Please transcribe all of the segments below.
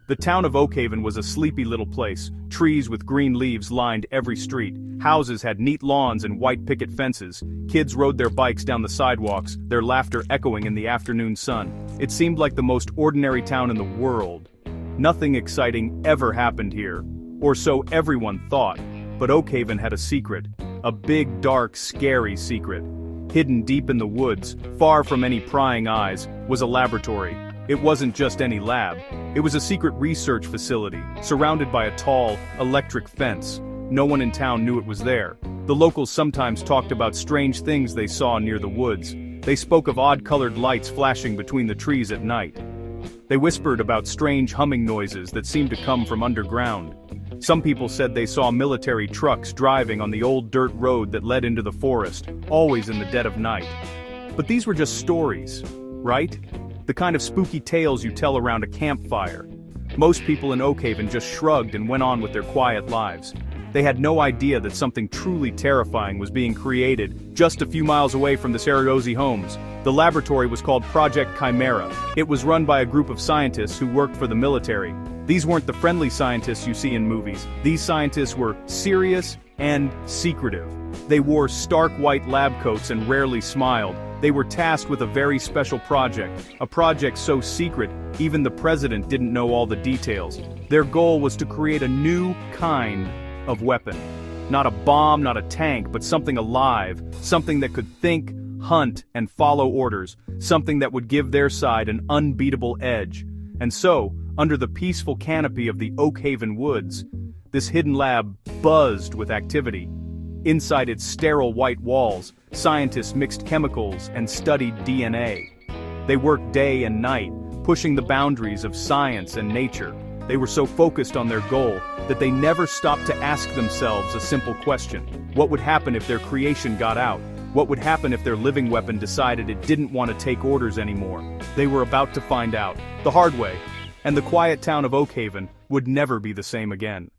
The town of Oakhaven was a sleepy little place. Trees with green leaves lined every street. Houses had neat lawns and white picket fences. Kids rode their bikes down the sidewalks, their laughter echoing in the afternoon sun. It seemed like the most ordinary town in the world. Nothing exciting ever happened here. Or so everyone thought. But Oakhaven had a secret. A big, dark, scary secret. Hidden deep in the woods, far from any prying eyes, was a laboratory. It wasn't just any lab. It was a secret research facility, surrounded by a tall, electric fence. No one in town knew it was there. The locals sometimes talked about strange things they saw near the woods. They spoke of odd-colored lights flashing between the trees at night. They whispered about strange humming noises that seemed to come from underground. Some people said they saw military trucks driving on the old dirt road that led into the forest, always in the dead of night. But these were just stories, right? The kind of spooky tales you tell around a campfire. Most people in Oakhaven just shrugged and went on with their quiet lives. They had no idea that something truly terrifying was being created just a few miles away from the Saragosi homes. The laboratory was called Project Chimera. It was run by a group of scientists who worked for the military. These weren't the friendly scientists you see in movies. These scientists were serious and secretive. They wore stark white lab coats and rarely smiled. They were tasked with a very special project, a project so secret, even the president didn't know all the details. Their goal was to create a new kind of weapon. Not a bomb, not a tank, but something alive, something that could think, hunt, and follow orders, something that would give their side an unbeatable edge. And so, under the peaceful canopy of the Oakhaven woods, this hidden lab buzzed with activity. Inside its sterile white walls, scientists mixed chemicals and studied DNA. They worked day and night, pushing the boundaries of science and nature. They were so focused on their goal that they never stopped to ask themselves a simple question. What would happen if their creation got out? What would happen if their living weapon decided it didn't want to take orders anymore? They were about to find out, the hard way, and the quiet town of Oakhaven would never be the same again.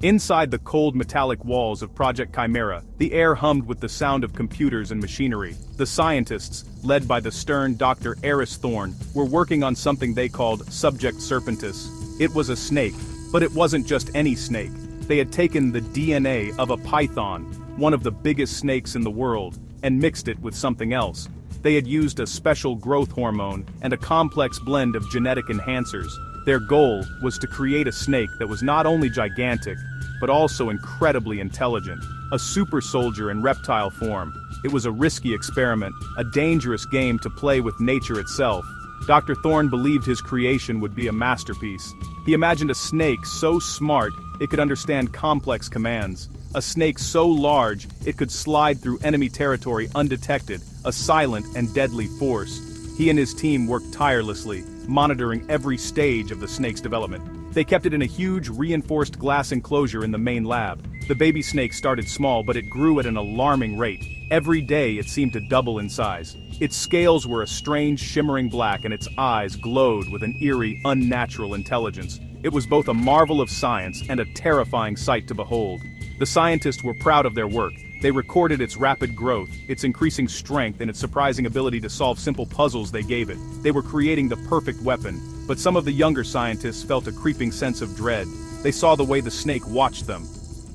Inside the cold metallic walls of Project Chimera, the air hummed with the sound of computers and machinery. The scientists, led by the stern Dr. Eris Thorne, were working on something they called Subject Serpentis. It was a snake, but it wasn't just any snake. They had taken the DNA of a python, one of the biggest snakes in the world, and mixed it with something else. They had used a special growth hormone and a complex blend of genetic enhancers. Their goal was to create a snake that was not only gigantic, but also incredibly intelligent. A super soldier in reptile form. It was a risky experiment, a dangerous game to play with nature itself. Dr. Thorne believed his creation would be a masterpiece. He imagined a snake so smart it could understand complex commands. A snake so large it could slide through enemy territory undetected, a silent and deadly force. He and his team worked tirelessly, monitoring every stage of the snake's development. They kept it in a huge, reinforced glass enclosure in the main lab. The baby snake started small, but it grew at an alarming rate. Every day it seemed to double in size. Its scales were a strange, shimmering black, and its eyes glowed with an eerie, unnatural intelligence. It was both a marvel of science and a terrifying sight to behold. The scientists were proud of their work. They recorded its rapid growth, its increasing strength, and its surprising ability to solve simple puzzles they gave it. They were creating the perfect weapon, but some of the younger scientists felt a creeping sense of dread. They saw the way the snake watched them.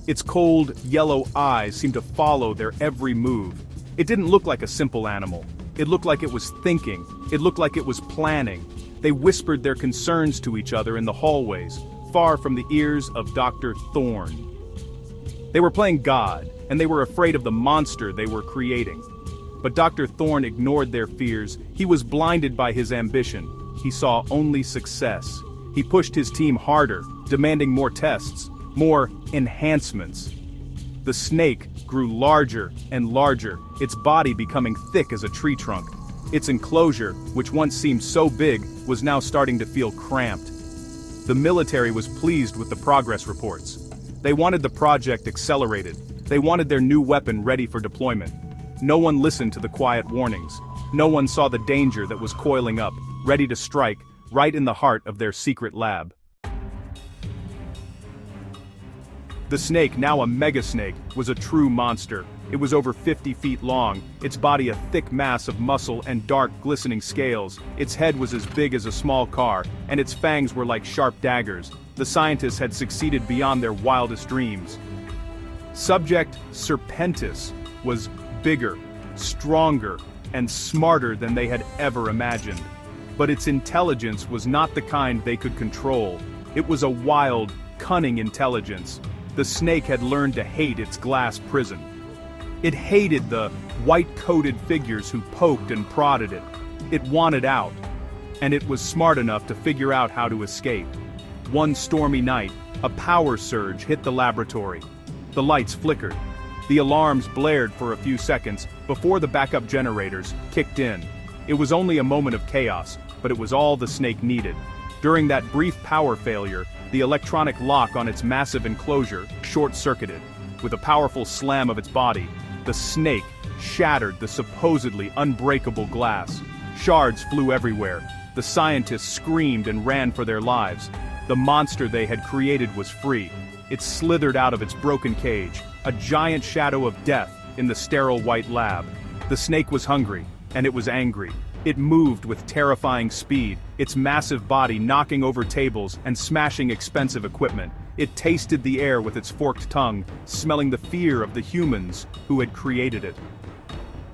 Its cold, yellow eyes seemed to follow their every move. It didn't look like a simple animal. It looked like it was thinking. It looked like it was planning. They whispered their concerns to each other in the hallways, far from the ears of Dr. Thorne. They were playing God, and they were afraid of the monster they were creating. But Dr. Thorne ignored their fears. He was blinded by his ambition. He saw only success. He pushed his team harder, demanding more tests, more enhancements. The snake grew larger and larger, its body becoming thick as a tree trunk. Its enclosure, which once seemed so big, was now starting to feel cramped. The military was pleased with the progress reports. They wanted the project accelerated. They wanted their new weapon ready for deployment. No one listened to the quiet warnings. No one saw the danger that was coiling up, ready to strike, right in the heart of their secret lab. The snake, now a mega snake, was a true monster. It was over 50 feet long, its body a thick mass of muscle and dark, glistening scales. Its head was as big as a small car, and its fangs were like sharp daggers. The scientists had succeeded beyond their wildest dreams. Subject Serpentis was bigger, stronger, and smarter than they had ever imagined. But its intelligence was not the kind they could control. It was a wild, cunning intelligence. The snake had learned to hate its glass prison. It hated the white-coated figures who poked and prodded it. It wanted out. And it was smart enough to figure out how to escape. One stormy night, a power surge hit the laboratory. The lights flickered. The alarms blared for a few seconds before the backup generators kicked in. It was only a moment of chaos, but it was all the snake needed. During that brief power failure, the electronic lock on its massive enclosure short-circuited. With a powerful slam of its body, the snake shattered the supposedly unbreakable glass. Shards flew everywhere. The scientists screamed and ran for their lives. The monster they had created was free. It slithered out of its broken cage, a giant shadow of death in the sterile white lab. The snake was hungry, and it was angry. It moved with terrifying speed, its massive body knocking over tables and smashing expensive equipment. It tasted the air with its forked tongue, smelling the fear of the humans who had created it.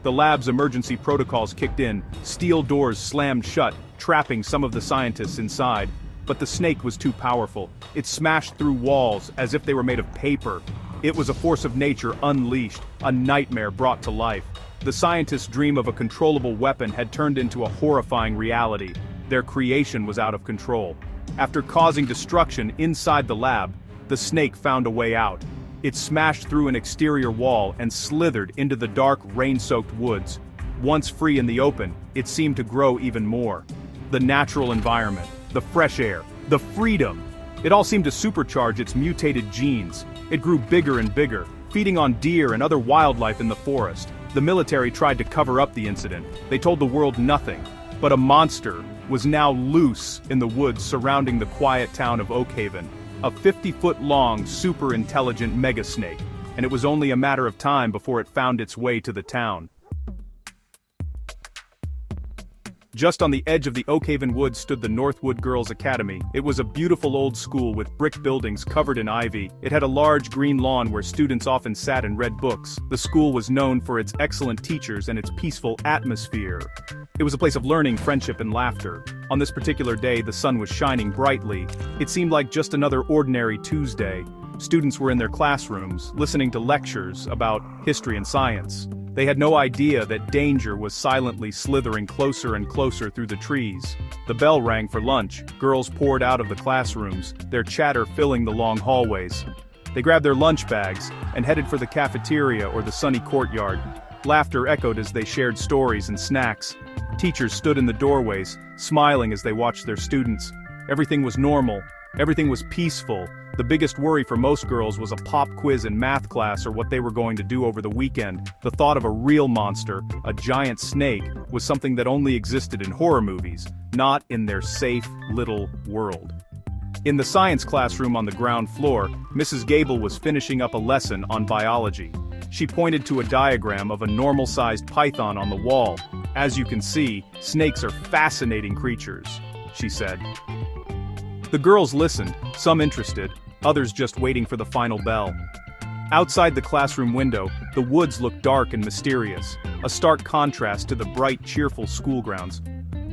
The lab's emergency protocols kicked in, steel doors slammed shut, trapping some of the scientists inside. But the snake was too powerful. It smashed through walls as if they were made of paper. It was a force of nature unleashed, a nightmare brought to life. The scientists' dream of a controllable weapon had turned into a horrifying reality. Their creation was out of control. After causing destruction inside the lab, the snake found a way out. It smashed through an exterior wall and slithered into the dark, rain-soaked woods. Once free in the open, it seemed to grow even more. The natural environment, the fresh air, the freedom. It all seemed to supercharge its mutated genes. It grew bigger and bigger, feeding on deer and other wildlife in the forest. The military tried to cover up the incident. They told the world nothing. But a monster was now loose in the woods surrounding the quiet town of Oakhaven. A 50-foot-long, super-intelligent mega snake. And it was only a matter of time before it found its way to the town. Just on the edge of the Oakhaven woods stood the Northwood Girls' Academy. It was a beautiful old school with brick buildings covered in ivy. It had a large green lawn where students often sat and read books. The school was known for its excellent teachers and its peaceful atmosphere. It was a place of learning, friendship, and laughter. On this particular day, the sun was shining brightly. It seemed like just another ordinary Tuesday. Students were in their classrooms, listening to lectures about history and science. They had no idea that danger was silently slithering closer and closer through the trees. The bell rang for lunch. Girls poured out of the classrooms, their chatter filling the long hallways. They grabbed their lunch bags and headed for the cafeteria or the sunny courtyard. Laughter echoed as they shared stories and snacks. Teachers stood in the doorways, smiling as they watched their students. Everything was normal. Everything was peaceful. The biggest worry for most girls was a pop quiz in math class or what they were going to do over the weekend. The thought of a real monster, a giant snake, was something that only existed in horror movies, not in their safe, little world. In the science classroom on the ground floor, Mrs. Gable was finishing up a lesson on biology. She pointed to a diagram of a normal-sized python on the wall. "As you can see, snakes are fascinating creatures," she said. The girls listened, some interested, others just waiting for the final bell. Outside the classroom window, the woods looked dark and mysterious, a stark contrast to the bright, cheerful school grounds.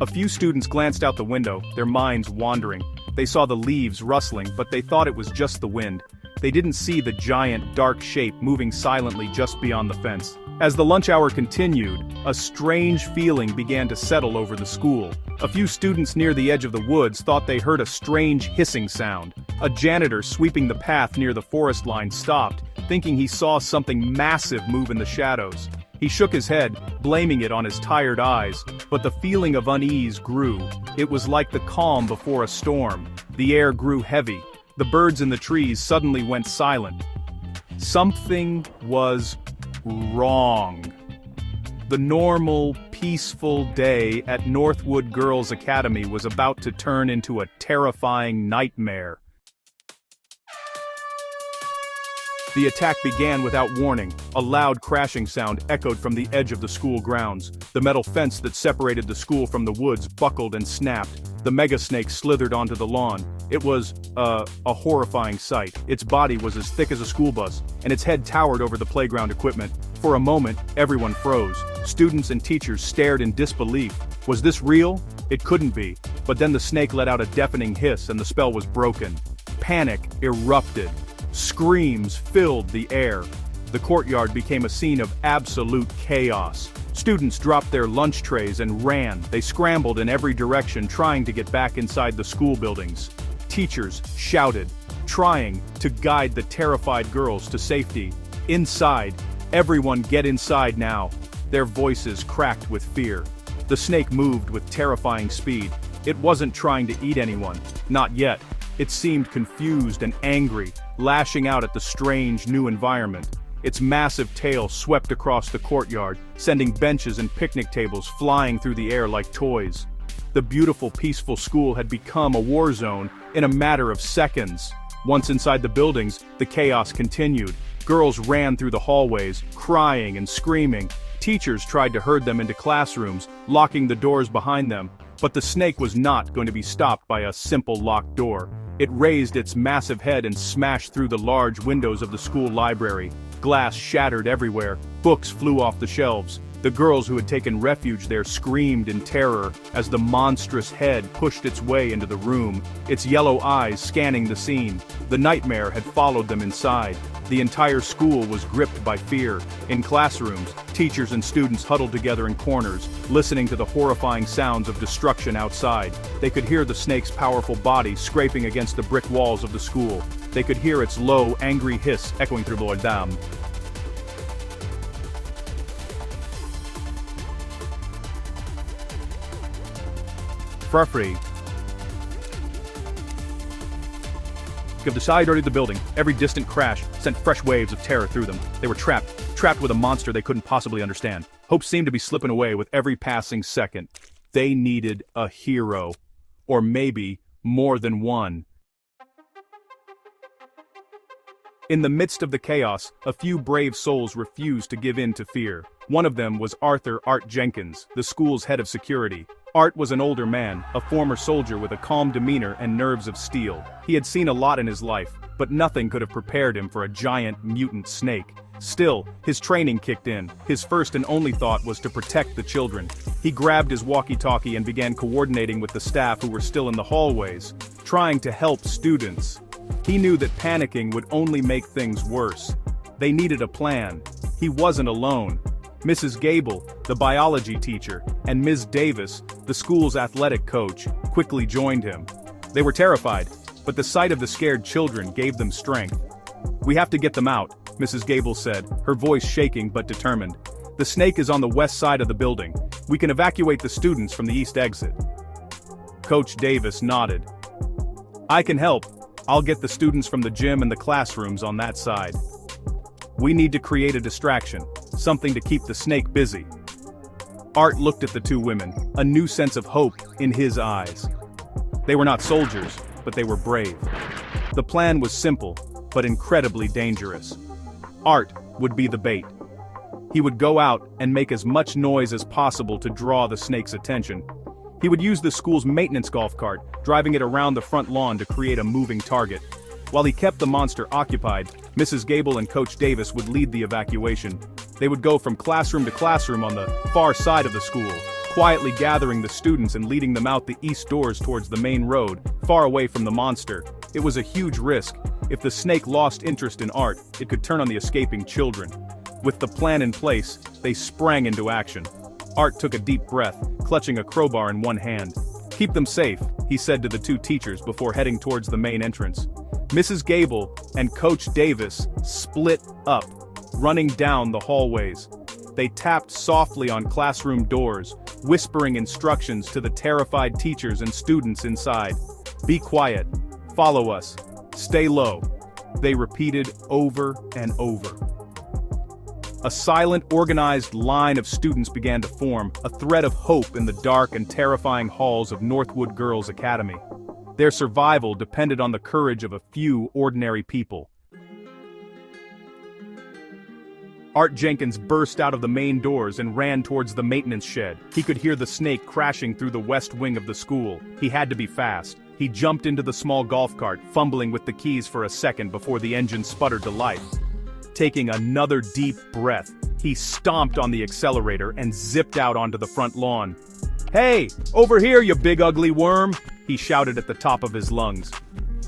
A few students glanced out the window, their minds wandering. They saw the leaves rustling, but they thought it was just the wind. They didn't see the giant, dark shape moving silently just beyond the fence. As the lunch hour continued, a strange feeling began to settle over the school. A few students near the edge of the woods thought they heard a strange hissing sound. A janitor sweeping the path near the forest line stopped, thinking he saw something massive move in the shadows. He shook his head, blaming it on his tired eyes, but the feeling of unease grew. It was like the calm before a storm. The air grew heavy. The birds in the trees suddenly went silent. Something was wrong. The normal, peaceful day at Northwood Girls' Academy was about to turn into a terrifying nightmare. The attack began without warning. A loud crashing sound echoed from the edge of the school grounds. The metal fence that separated the school from the woods buckled and snapped. The mega snake slithered onto the lawn. It was, a horrifying sight. Its body was as thick as a school bus, and its head towered over the playground equipment. For a moment, everyone froze. Students and teachers stared in disbelief. Was this real? It couldn't be. But then the snake let out a deafening hiss and the spell was broken. Panic erupted. Screams filled the air. The courtyard became a scene of absolute chaos. Students dropped their lunch trays and ran. They scrambled in every direction trying to get back inside the school buildings. Teachers shouted, trying to guide the terrified girls to safety. Inside, everyone get inside now. Their voices cracked with fear. The snake moved with terrifying speed. It wasn't trying to eat anyone, not yet. It seemed confused and angry, lashing out at the strange new environment. Its massive tail swept across the courtyard, sending benches and picnic tables flying through the air like toys. The beautiful, peaceful school had become a war zone in a matter of seconds. Once inside the buildings, the chaos continued. Girls ran through the hallways, crying and screaming. Teachers tried to herd them into classrooms, locking the doors behind them. But the snake was not going to be stopped by a simple locked door. It raised its massive head and smashed through the large windows of the school library. Glass shattered everywhere. Books flew off the shelves. The girls who had taken refuge there screamed in terror as the monstrous head pushed its way into the room, its yellow eyes scanning the scene. The nightmare had followed them inside. The entire school was gripped by fear. In classrooms, teachers and students huddled together in corners, listening to the horrifying sounds of destruction outside. They could hear the snake's powerful body scraping against the brick walls of the school. They could hear its low, angry hiss echoing through the dam. Bravery. Of the side of the building, every distant crash sent fresh waves of terror through them. They were trapped with a monster they couldn't possibly understand. Hope seemed to be slipping away with every passing second. They needed a hero. Or maybe more than one. In the midst of the chaos, a few brave souls refused to give in to fear. One of them was Art Jenkins, the school's head of security. Art was an older man, a former soldier with a calm demeanor and nerves of steel. He had seen a lot in his life, but nothing could have prepared him for a giant mutant snake. Still, his training kicked in. His first and only thought was to protect the children. He grabbed his walkie-talkie and began coordinating with the staff who were still in the hallways, trying to help students. He knew that panicking would only make things worse. They needed a plan. He wasn't alone. Mrs. Gable, the biology teacher, and Ms. Davis, the school's athletic coach, quickly joined him. They were terrified, but the sight of the scared children gave them strength. "We have to get them out," Mrs. Gable said, her voice shaking but determined. "The snake is on the west side of the building. We can evacuate the students from the east exit." Coach Davis nodded. "I can help. I'll get the students from the gym and the classrooms on that side. We need to create a distraction, something to keep the snake busy." Art looked at the two women, a new sense of hope in his eyes. They were not soldiers, but they were brave. The plan was simple, but incredibly dangerous. Art would be the bait. He would go out and make as much noise as possible to draw the snake's attention. He would use the school's maintenance golf cart, driving it around the front lawn to create a moving target. While he kept the monster occupied, Mrs. Gable and Coach Davis would lead the evacuation. They would go from classroom to classroom on the far side of the school, quietly gathering the students and leading them out the east doors towards the main road, far away from the monster. It was a huge risk. If the snake lost interest in Art, it could turn on the escaping children. With the plan in place, they sprang into action. Art took a deep breath, clutching a crowbar in one hand. "Keep them safe," he said to the two teachers before heading towards the main entrance. Mrs. Gable and Coach Davis split up, running down the hallways. They tapped softly on classroom doors, whispering instructions to the terrified teachers and students inside. "Be quiet. Follow us. Stay low," they repeated over and over. A silent, organized line of students began to form, a thread of hope in the dark and terrifying halls of Northwood Girls Academy. Their survival depended on the courage of a few ordinary people. Art Jenkins burst out of the main doors and ran towards the maintenance shed. He could hear the snake crashing through the west wing of the school. He had to be fast. He jumped into the small golf cart, fumbling with the keys for a second before the engine sputtered to life. Taking another deep breath, he stomped on the accelerator and zipped out onto the front lawn. "Hey, over here, you big ugly worm!" he shouted at the top of his lungs.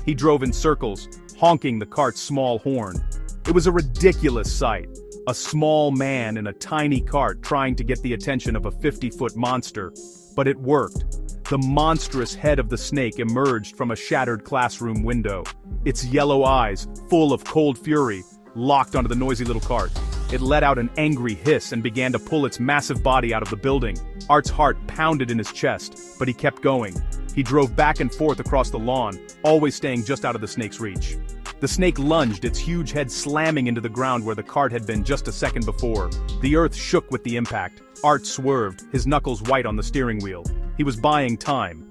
He drove in circles, honking the cart's small horn. It was a ridiculous sight. A small man in a tiny cart trying to get the attention of a 50-foot monster. But it worked. The monstrous head of the snake emerged from a shattered classroom window. Its yellow eyes, full of cold fury, locked onto the noisy little cart. It let out an angry hiss and began to pull its massive body out of the building. Art's heart pounded in his chest, but he kept going. He drove back and forth across the lawn, always staying just out of the snake's reach. The snake lunged, its huge head slamming into the ground where the cart had been just a second before. The earth shook with the impact. Art swerved, his knuckles white on the steering wheel. He was buying time.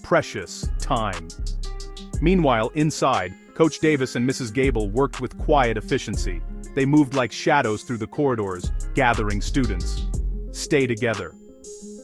Precious time. Meanwhile, inside, Coach Davis and Mrs. Gable worked with quiet efficiency. They moved like shadows through the corridors, gathering students. "Stay together.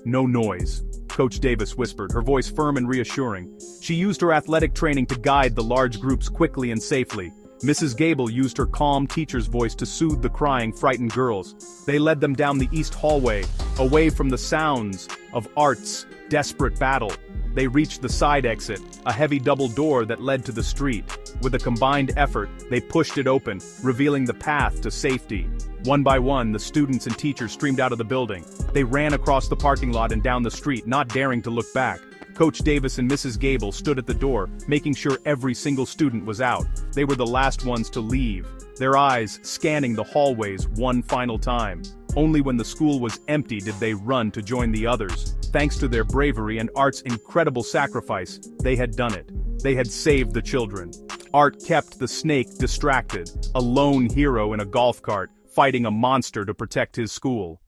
No noise," Coach Davis whispered, her voice firm and reassuring. She used her athletic training to guide the large groups quickly and safely. Mrs. Gable used her calm teacher's voice to soothe the crying, frightened girls. They led them down the east hallway, away from the sounds of Art's desperate battle. They reached the side exit, a heavy double door that led to the street. With a combined effort, they pushed it open, revealing the path to safety. One by one, the students and teachers streamed out of the building. They ran across the parking lot and down the street, not daring to look back. Coach Davis and Mrs. Gable stood at the door, making sure every single student was out. They were the last ones to leave, their eyes scanning the hallways one final time. Only when the school was empty did they run to join the others. Thanks to their bravery and Art's incredible sacrifice, they had done it. They had saved the children. Art kept the snake distracted, a lone hero in a golf cart, fighting a monster to protect his school.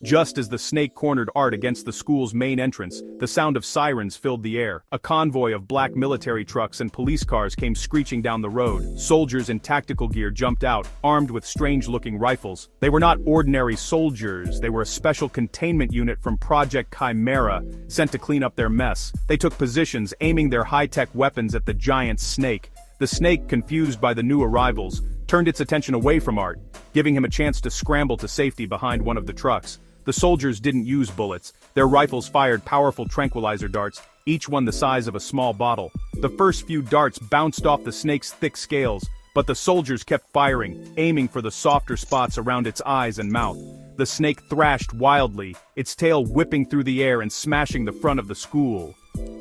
Just as the snake cornered Art against the school's main entrance, the sound of sirens filled the air. A convoy of black military trucks and police cars came screeching down the road. Soldiers in tactical gear jumped out, armed with strange-looking rifles. They were not ordinary soldiers, they were a special containment unit from Project Chimera, sent to clean up their mess. They took positions, aiming their high-tech weapons at the giant snake. The snake, confused by the new arrivals, turned its attention away from Art, giving him a chance to scramble to safety behind one of the trucks. The soldiers didn't use bullets. Their rifles fired powerful tranquilizer darts, each one the size of a small bottle. The first few darts bounced off the snake's thick scales, but the soldiers kept firing, aiming for the softer spots around its eyes and mouth. The snake thrashed wildly, its tail whipping through the air and smashing the front of the school.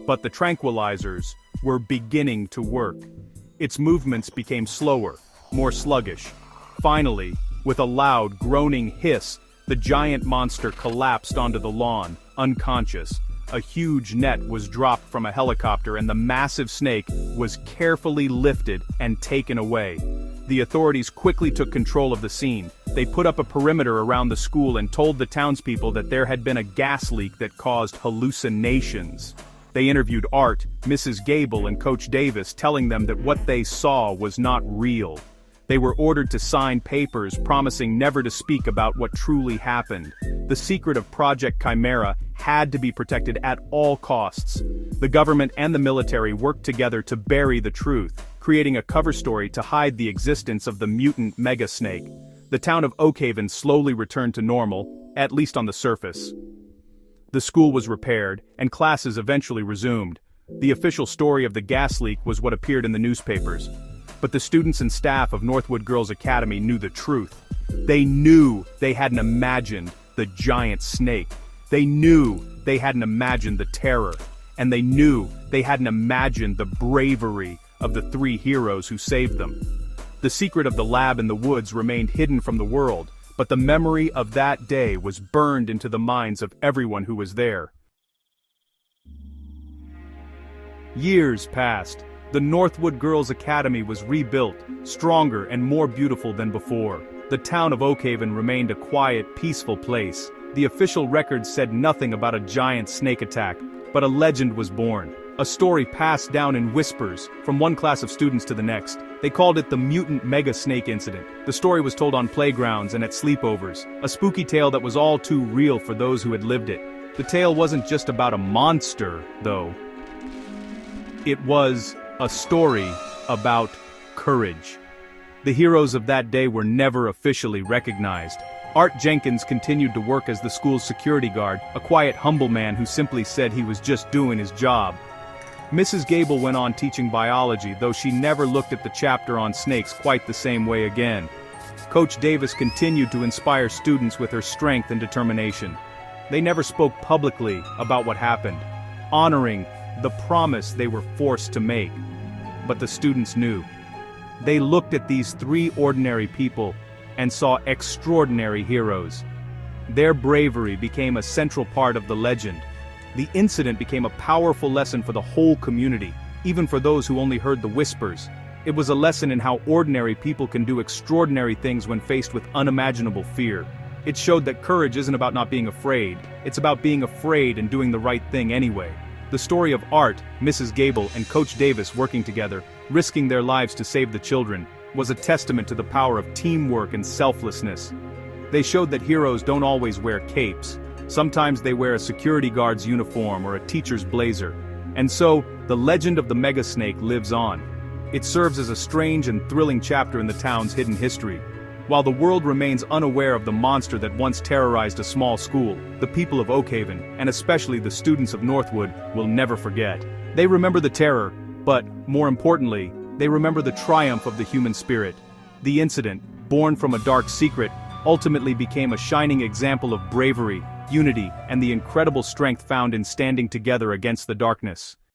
But the tranquilizers were beginning to work. Its movements became slower, more sluggish. Finally, with a loud, groaning hiss, the giant monster collapsed onto the lawn, unconscious. A huge net was dropped from a helicopter and the massive snake was carefully lifted and taken away. The authorities quickly took control of the scene. They put up a perimeter around the school and told the townspeople that there had been a gas leak that caused hallucinations. They interviewed Art, Mrs. Gable, and Coach Davis, telling them that what they saw was not real. They were ordered to sign papers promising never to speak about what truly happened. The secret of Project Chimera had to be protected at all costs. The government and the military worked together to bury the truth, creating a cover story to hide the existence of the mutant mega snake. The town of Oakhaven slowly returned to normal, at least on the surface. The school was repaired, and classes eventually resumed. The official story of the gas leak was what appeared in the newspapers. But the students and staff of Northwood Girls Academy knew the truth. They knew they hadn't imagined the giant snake. They knew they hadn't imagined the terror. And they knew they hadn't imagined the bravery of the three heroes who saved them. The secret of the lab in the woods remained hidden from the world, but the memory of that day was burned into the minds of everyone who was there. Years passed. The Northwood Girls Academy was rebuilt, stronger and more beautiful than before. The town of Oakhaven remained a quiet, peaceful place. The official records said nothing about a giant snake attack, but a legend was born. a story passed down in whispers from one class of students to the next. They called it the Mutant Mega Snake Incident. The story was told on playgrounds and at sleepovers, a spooky tale that was all too real for those who had lived it. The tale wasn't just about a monster, though. It was a story about courage. The heroes of that day were never officially recognized. Art Jenkins continued to work as the school's security guard, a quiet, humble man who simply said he was just doing his job. Mrs. Gable went on teaching biology, though she never looked at the chapter on snakes quite the same way again. Coach Davis continued to inspire students with her strength and determination. They never spoke publicly about what happened, honoring the promise they were forced to make. But the students knew. They looked at these three ordinary people and saw extraordinary heroes. Their bravery became a central part of the legend. The incident became a powerful lesson for the whole community, even for those who only heard the whispers. It was a lesson in how ordinary people can do extraordinary things when faced with unimaginable fear. It showed that courage isn't about not being afraid, it's about being afraid and doing the right thing anyway. The story of Art, Mrs. Gable, and Coach Davis working together, risking their lives to save the children, was a testament to the power of teamwork and selflessness. They showed that heroes don't always wear capes. Sometimes they wear a security guard's uniform or a teacher's blazer. And so, the legend of the Mega Snake lives on. It serves as a strange and thrilling chapter in the town's hidden history. While the world remains unaware of the monster that once terrorized a small school, the people of Oakhaven, and especially the students of Northwood, will never forget. They remember the terror, but, more importantly, they remember the triumph of the human spirit. The incident, born from a dark secret, ultimately became a shining example of bravery, unity, and the incredible strength found in standing together against the darkness.